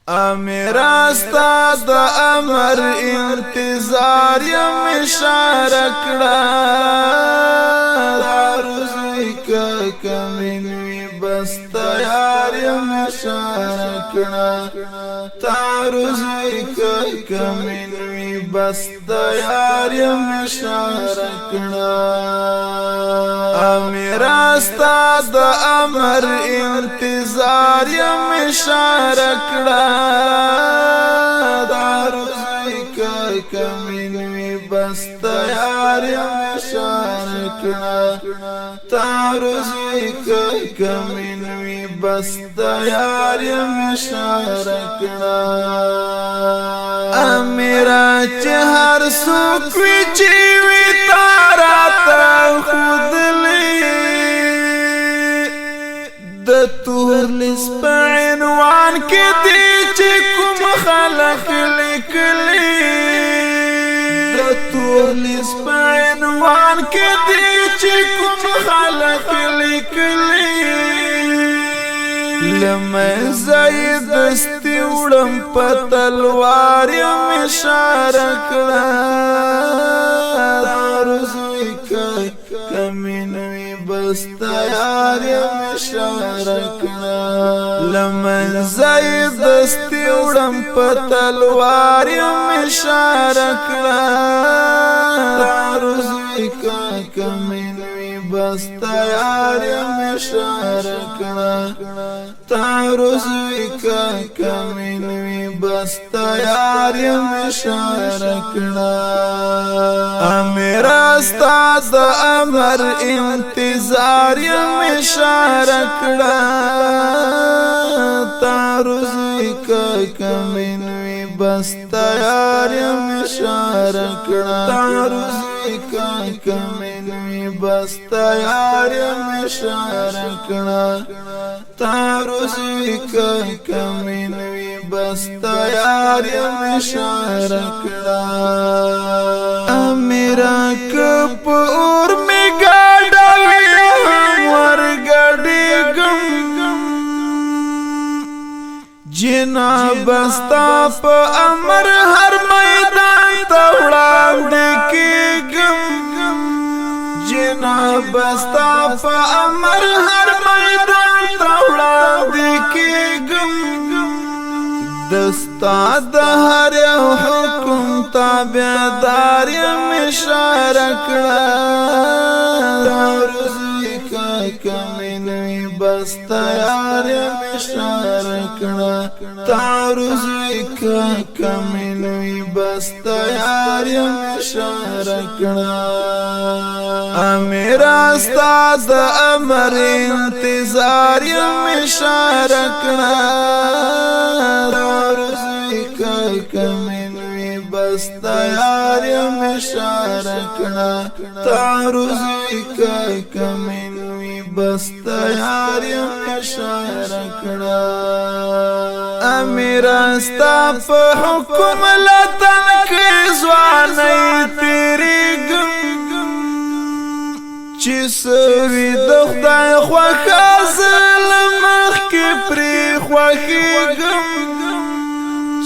امیرا ستا د امر انتظار یم اشاره کړه روزی که کمینوی بس تیار یم اشاره کړه روزی که کمینوی بس تیار یم اشاره کړه امیرا ستا د امر انتظار یم اشاره کړه کمینوی بس تیار یم اشاره کړه روزی که کمینوی بس تیار یم اشاره کړه امیرا چې هر څوک وی چې وی تاراته خودلی د تور لس په عنوان کې دی چې کوم خلق لیکلی تور لس په عنوان کې دی چې کوم خلق لیکلی لمه زید دستی وړم په تلوار یم اشاره کړه روزی که کمینوی بس تیار یم اشاره کړه لمه زید دستی وړم په تلوار یم اشاره کړه روزی که کمینوی بس تیار یم اشاره کړه روزی که کمینوی بس تیار یم اشاره کړه امیرا ستا د امر انتظار یم اشاره کړه روزی که کمینوی بس تیار یم اشاره کړه روزی که کمینوی بس تیار یم اشاره کړه روزی که کمینوی بس تیار یم اشاره کړه امیرا که په اور می ګاډوي ورګډېږم جناب ستا په امر هر میدان ته وړاندې کېږم جناب ستا په امر هر میدان ته وړاندې کېږم دستا د هر یو حکم تابعدار یم اشاره کړه روزی که کمینوی بس تیار یم اشاره کړه روزی که کمینوی بس تیار یم اشاره کړه امیرا ستا د امر انتظار یم اشاره کړه روزی که کمینوی بس تیار یم اشاره کړه روزی که کمینوی بس تیار یم اشاره کړه امیرا ستا په حکم لتن کې ځواني تیریږم چې سوي د خدای خوښه زه مخکې پرې خوښېږم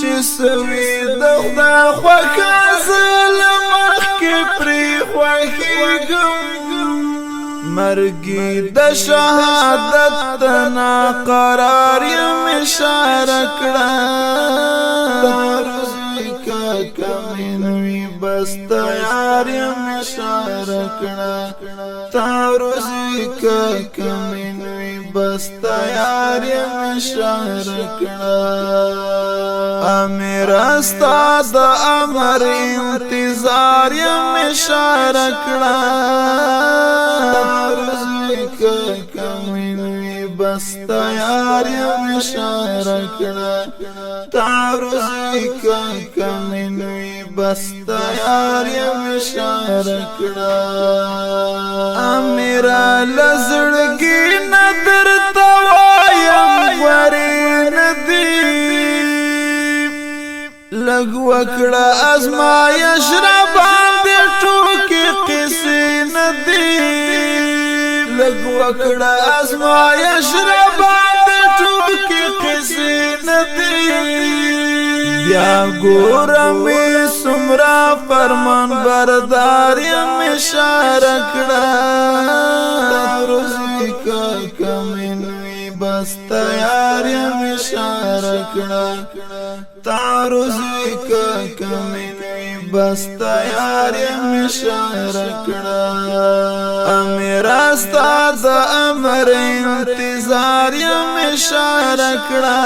چې سوي د خدای خوښه زه مخکې پرې خوښېږم مرګي د شهادت نا قرار یم اشاره کړه روزی که کمینوی بس تیار یم اشاره کړه روزی که کمینوی بس تیار یم اشاره کړه امیرا ستا د امر انتظار یم اشاره کړه روزی که کمینوی بس تیار یم اشاره کړه روزی که کمینوی بس تیار یم اشاره کړه امیرا لزړګي ندر توایم ورې ندی لګ وکړه ازمایش را باندې ټوکې قصې ندی لګ وکړه ازمایش را باندې ټوکې قصې ندی گورمی سمرا فرمان بردار یم اشاره کړه روزی کا کمین وی بس تیار یم اشاره کړه تعرضی کا کمین وی بس تیار یم اشاره کړه امیر استا د امر انتظار یم اشاره کړه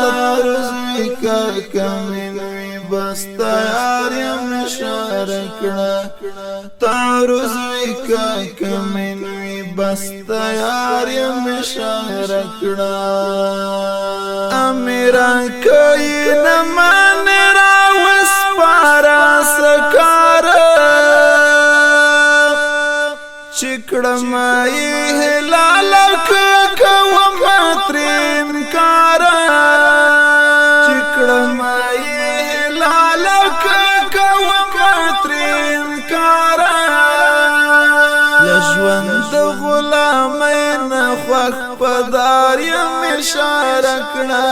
تعرضی کا کمین وی بس تیار یم اشاره کړه تعرضی کا کمین وی بس تیار یم اشاره کړه امیران کوي نه مان را وسپارا سکارا چکړم یې هلال کوم ترین کارا چکړم یې هلال کوم ترین کارا لژوند غلامین خوخ پدار یم اشاره کړه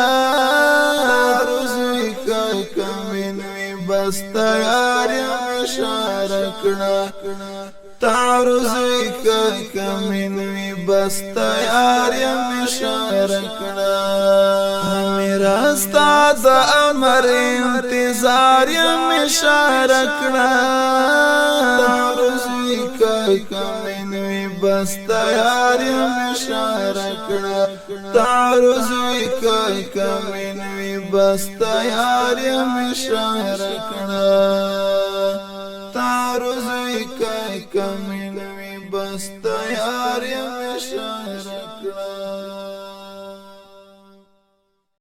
روزی کا کمین وی بس تیار یم اشاره کړه تعرضی کا کمین وی بس تیار یم اشاره کړه میرا ستا د امر انتظار یم اشاره کړه تعرضی کا کمین وی بس تیار یم اشاره کړه تعرضی کا کمین وی بس تیار یم اشاره کړه تعرضی کا کمین وی بس تیار یم